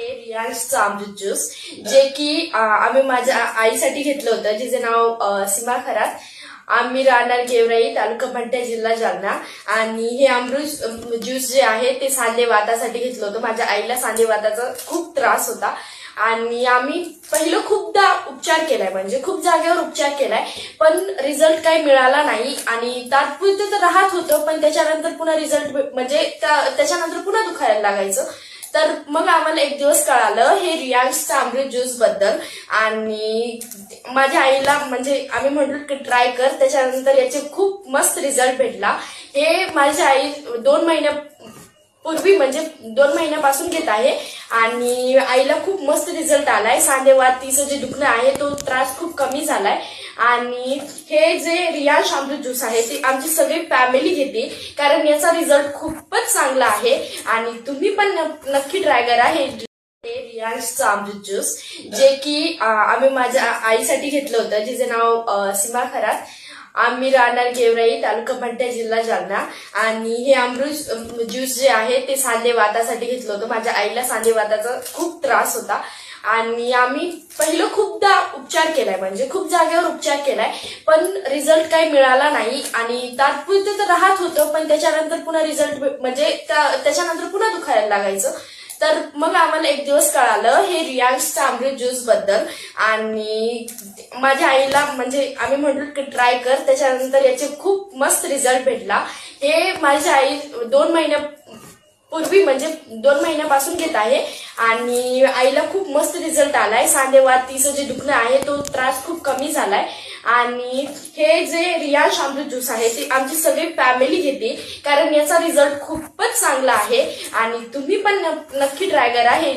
रियांशचं अमृत juice जे की आम्ही माझ्या आईसाठी घेतलं होतं, जिचं नाव सीमा खरात. आम्ही राहणार गेवराई, तालुका मंठ्या, जिल्हा जालना. आणि हे अमृत ज्यूस जे आहे ते सांधेवातासाठी घेतलं होतं. माझ्या आईला सांधेवाताचा खूप त्रास होता आणि आम्ही पहिलं खूपदा उपचार केलाय, म्हणजे खूप जागेवर उपचार केलाय, पण रिझल्ट काही मिळाला नाही. आणि तात्पुरतं तर राहत होतं, पण त्याच्यानंतर पुन्हा रिझल्ट म्हणजे त्याच्यानंतर पुन्हा दुखायला लागायचं. तर मग आम्हाला एक दिवस कळालं हे रियांशच्या अमृत ज्यूस बद्दल. आणि माझ्या आईला म्हणजे आम्ही म्हटलं की ट्राय कर. त्याच्यानंतर याचे खूप मस्त रिझल्ट भेटला. हे माझी आई 2 महिन्यापूर्वी म्हणजे 2 महिन्यापासून घेत आहे आणि आईला खूप मस्त रिझल्ट आलाय. सांधेवातीचं जे दुखणं आहे तो त्रास खूप कमी झालाय. आणि हे जे रियांश अमृत ज्यूस आहे ते आमची सगळी फॅमिली घेते, कारण याचा रिझल्ट खूपच चांगला आहे आणि तुम्ही पण नक्की ट्राय करा हे रियांशचं अमृत ज्यूस जे की आम्ही माझ्या आईसाठी घेतलं होतं, जिचं नाव सीमा खरात. आम्ही राहणार गेवराई, तालुका मंठ्या, जिल्हा जालना. आणि हे अमृत ज्यूस जे आहे ते सांधेवातासाठी घेतलं होतं. माझ्या आईला सांधेवाताचा खूप त्रास होता आणि आम्ही पहिलं खूपदा उपचार केलाय, म्हणजे खूप जागेवर उपचार केलाय, पण रिझल्ट काही मिळाला नाही. आणि तात्पुरतं तर राहत होतं, पण त्याच्यानंतर पुन्हा रिझल्ट म्हणजे त्याच्यानंतर पुन्हा दुखायला लागायचं. तर मग आम्हाला एक दिवस कळालं हे रियांशच्या अमृत ज्यूस बद्दल. आणि माझ्या आईला म्हणजे आम्ही म्हटलं की ट्राय कर. त्याच्यानंतर याचे खूप मस्त रिझल्ट भेटला. हे माझी आई 2 महिन्यापूर्वी म्हणजे 2 महिन्यापासून घेत आहे आणि आईला खूप मस्त रिझल्ट आलाय. सांधेवातीचं जे दुखणं आहे तो त्रास खूप कमी झालाय. आणि हे जे रियांश अमृत ज्यूस आहे ते आमची सगळी फॅमिली घेते, कारण याचा रिझल्ट खूपच चांगला आहे आणि तुम्ही पण नक्की ट्राय करा हे